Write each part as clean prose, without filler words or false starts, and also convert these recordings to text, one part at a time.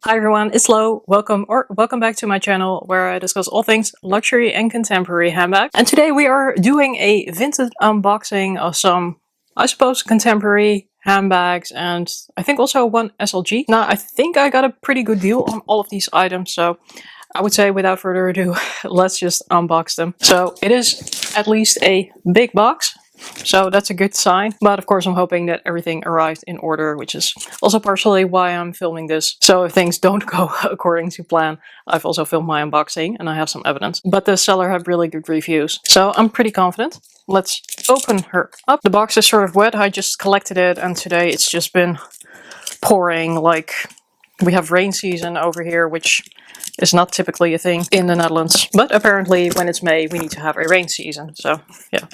Hi everyone, it's Lo. Welcome back to my channel where I discuss all things luxury and contemporary handbag. And today we are doing a vintage unboxing of some, I suppose, contemporary handbags and I think also one SLG. Now I think I got a pretty good deal on all of these items, so I would say without further ado, let's just unbox them. So it is at least a big box. So that's a good sign, but of course I'm hoping that everything arrived in order, which is also partially why I'm filming this. So if things don't go according to plan, I've also filmed my unboxing and I have some evidence. But the seller had really good reviews, so I'm pretty confident. Let's open her up. The box is sort of wet, I just collected it and today it's just been pouring. Like, we have rain season over here, which is not typically a thing in the Netherlands, but apparently when it's May we need to have a rain season. So yeah,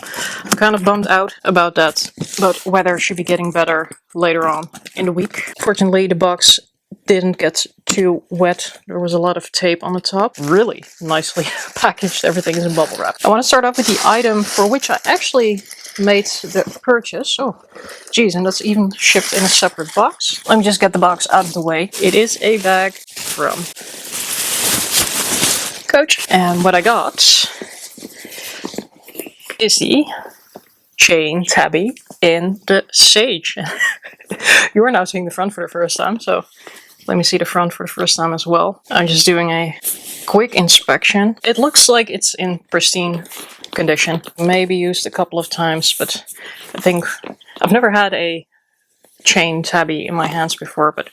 I'm kind of bummed out about that, but weather should be getting better later on in the week. Fortunately the box didn't get too wet. There was a lot of tape on the top. Really nicely packaged. Everything is in bubble wrap. I want to start off with the item for which I actually made the purchase. Oh geez, and that's even shipped in a separate box. Let me just get the box out of the way. It is a bag from Coach, and what I got is the Chain Tabby in the Sage. You are now seeing the front for the first time, so let me see the front for the first time as well. I'm just doing a quick inspection. It looks like it's in pristine condition. Maybe used a couple of times, but I think I've never had a Chain Tabby in my hands before, but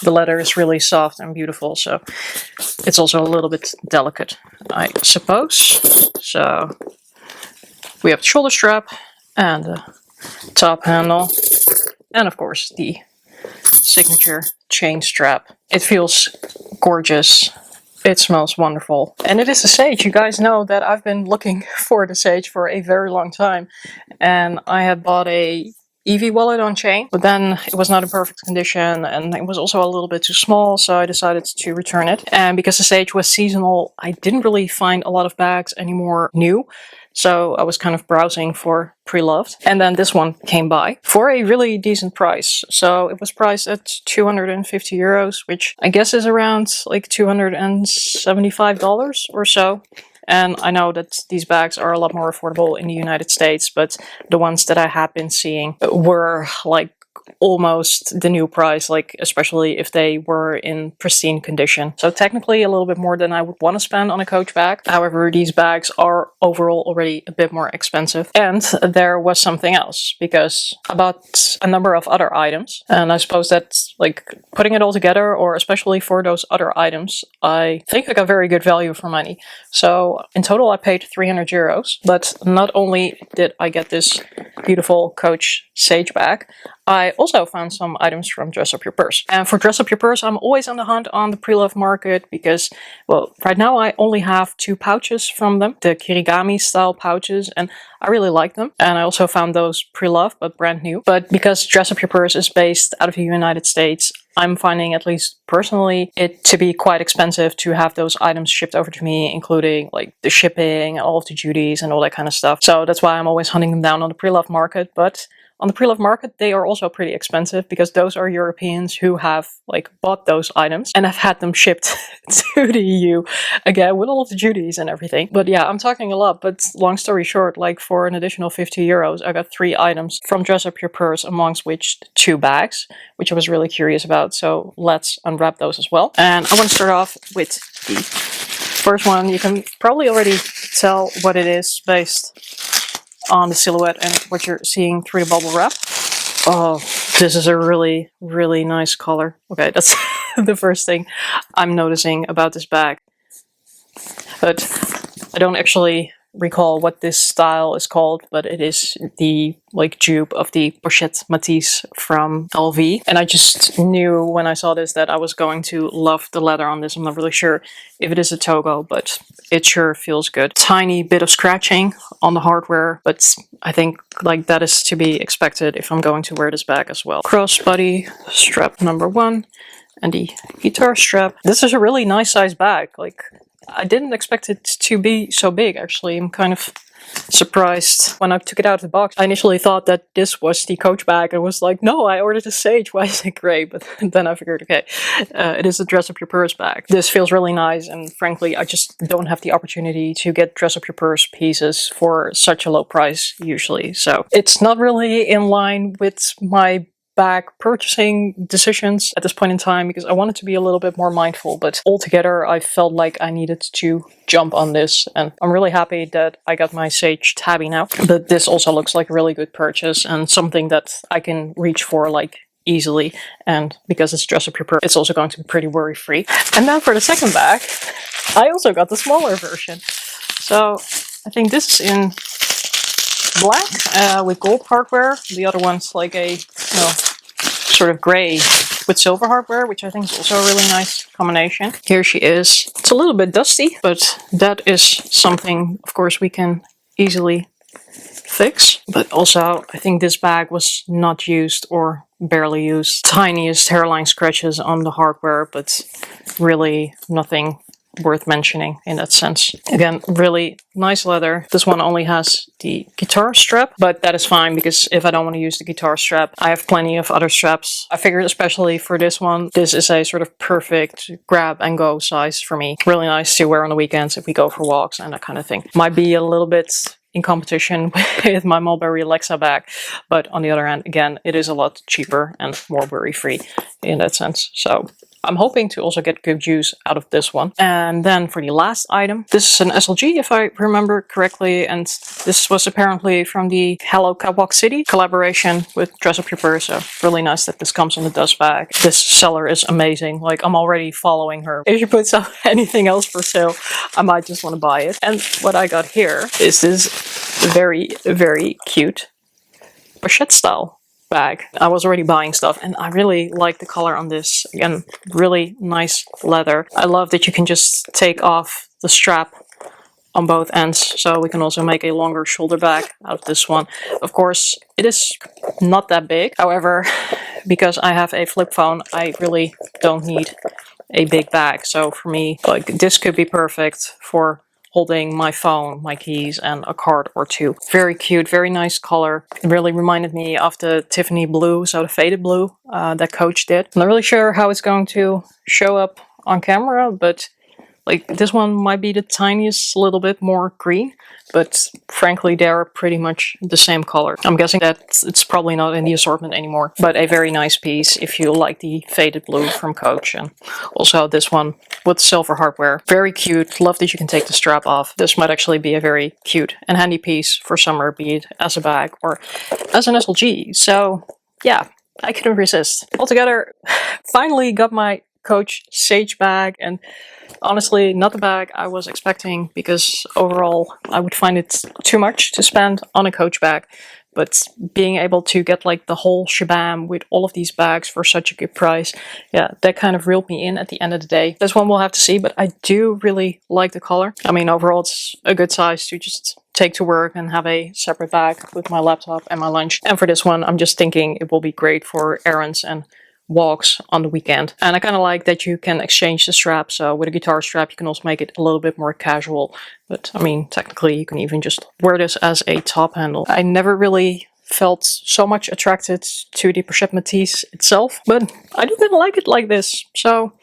the leather is really soft and beautiful, so it's also a little bit delicate, I suppose. So we have the shoulder strap and the top handle, and of course the signature chain strap. It feels gorgeous. It smells wonderful. And it is a Sage. You guys know that I've been looking for the Sage for a very long time, and I had bought a EV wallet on chain, but then it was not in perfect condition and it was also a little bit too small, so I decided to return it. And because the Sage was seasonal, I didn't really find a lot of bags anymore new, so I was kind of browsing for pre-loved, and then this one came by for a really decent price. So it was priced at 250 euros, which I guess is around like $275 or so. And I know that these bags are a lot more affordable in the United States, but the ones that I have been seeing were like almost the new price, like especially if they were in pristine condition. So technically a little bit more than I would want to spend on a Coach bag. However, these bags are overall already a bit more expensive. And there was something else, because I bought a number of other items, and I suppose that's like putting it all together, or especially for those other items, I think I got very good value for money. So in total I paid 300 euros, but not only did I get this beautiful Coach Sage bag, I also found some items from Dress Up Your Purse. And for Dress Up Your Purse, I'm always on the hunt on the pre-loved market because, well, right now I only have 2 pouches from them, the Kirigami style pouches, and I really like them. And I also found those pre-loved, but brand new. But because Dress Up Your Purse is based out of the United States, I'm finding, at least personally, it to be quite expensive to have those items shipped over to me, including like the shipping, all of the duties and all that kind of stuff. So that's why I'm always hunting them down on the pre-loved market. But on the pre-loved market, they are also pretty expensive because those are Europeans who have like bought those items and have had them shipped to the EU, again with all of the duties and everything. But yeah, I'm talking a lot, but long story short, like for an additional 50 euros, I got 3 items from Dress Up Your Purse, amongst which 2 bags, which I was really curious about. So let's unwrap those as well. And I want to start off with the first one. You can probably already tell what it is based on the silhouette and what you're seeing through the bubble wrap. Oh, this is a really, really nice color. Okay, that's the first thing I'm noticing about this bag. But I don't actually recall what this style is called, but it is the like dupe of the Pochette Metis from LV. And I just knew when I saw this that I was going to love the leather on this. I'm not really sure if it is a Togo, but it sure feels good. Tiny bit of scratching on the hardware, but I think like that is to be expected if I'm going to wear this bag as well. Crossbody strap number 1 and the guitar strap. This is a really nice size bag. Like, I didn't expect it to be so big, actually. I'm kind of surprised when I took it out of the box. I initially thought that this was the Coach bag. I was like, no, I ordered a Sage. Why is it gray? But then I figured, okay, it is a dress up your purse bag. This feels really nice, and frankly, I just don't have the opportunity to get dress up your purse pieces for such a low price usually. So it's not really in line with my bag purchasing decisions at this point in time, because I wanted to be a little bit more mindful, but altogether I felt like I needed to jump on this, and I'm really happy that I got my Sage Tabby now. But this also looks like a really good purchase and something that I can reach for like easily, and because it's dress up your purse, it's also going to be pretty worry free. And now for the second bag, I also got the smaller version. So I think this is in black with gold hardware. The other one's like a sort of gray with silver hardware, which I think is also a really nice combination. Here she is. It's a little bit dusty, but that is something, of course, we can easily fix. But also, I think this bag was not used or barely used. Tiniest hairline scratches on the hardware, but really nothing worth mentioning in that sense. Again, really nice leather. This one only has the guitar strap, but that is fine because if I don't want to use the guitar strap, I have plenty of other straps. I figured especially for this one, this is a sort of perfect grab and go size for me. Really nice to wear on the weekends if we go for walks and that kind of thing. Might be a little bit in competition with my Mulberry Alexa bag, but on the other hand, again, it is a lot cheaper and more worry-free in that sense. So I'm hoping to also get good use out of this one. And then for the last item, this is an SLG if I remember correctly, and this was apparently from the Hello Catwalk City collaboration with Dress Up Your Purse. So really nice that this comes in the dust bag. This seller is amazing. Like, I'm already following her. If she puts up anything else for sale, I might just want to buy it. And what I got here is this very, very cute Pochette style bag. I was already buying stuff and I really like the color on this. Again, really nice leather. I love that you can just take off the strap on both ends, so we can also make a longer shoulder bag out of this one. Of course, it is not that big. However, because I have a flip phone, I really don't need a big bag. So for me, like, this could be perfect for holding my phone, my keys, and a card or two. Very cute, very nice color. It really reminded me of the Tiffany blue, so the faded blue that Coach did. I'm not really sure how it's going to show up on camera, but like, this one might be the tiniest little bit more green, but frankly, they're pretty much the same color. I'm guessing that it's probably not in the assortment anymore, but a very nice piece if you like the faded blue from Coach. And also this one with silver hardware. Very cute. Love that you can take the strap off. This might actually be a very cute and handy piece for summer, be it as a bag or as an SLG. So yeah, I couldn't resist. Altogether, finally got my Coach Sage bag, and honestly not the bag I was expecting, because overall I would find it too much to spend on a Coach bag. But being able to get like the whole shabam with all of these bags for such a good price, yeah, that kind of reeled me in at the end of the day. This one we'll have to see, but I do really like the color. I mean, overall it's a good size to just take to work and have a separate bag with my laptop and my lunch. And for this one, I'm just thinking it will be great for errands and walks on the weekend. And I kind of like that you can exchange the strap. So with a guitar strap, you can also make it a little bit more casual. But I mean, technically, you can even just wear this as a top handle. I never really felt so much attracted to the Pochette Metis itself, but I do kind of like it like this. So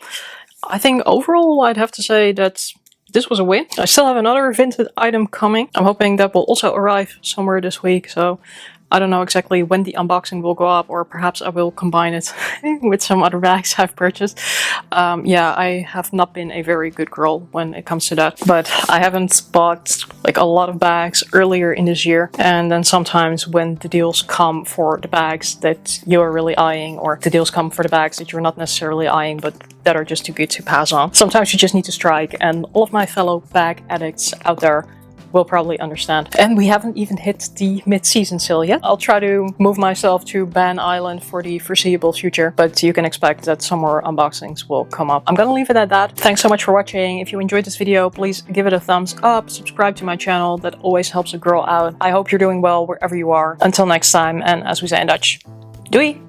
I think overall, I'd have to say that this was a win. I still have another vintage item coming. I'm hoping that will also arrive somewhere this week. So I don't know exactly when the unboxing will go up, or perhaps I will combine it with some other bags I've purchased. Yeah, I have not been a very good girl when it comes to that, but I haven't bought like a lot of bags earlier in this year. And then sometimes when the deals come for the bags that you're really eyeing, or the deals come for the bags that you're not necessarily eyeing, but that are just too good to pass on, sometimes you just need to strike. And all of my fellow bag addicts out there will probably understand. And we haven't even hit the mid-season sale yet. I'll try to move myself to Ban Island for the foreseeable future, but you can expect that some more unboxings will come up. I'm gonna leave it at that. Thanks so much for watching. If you enjoyed this video, please give it a thumbs up, subscribe to my channel. That always helps a girl out. I hope you're doing well wherever you are. Until next time, and as we say in Dutch, doei!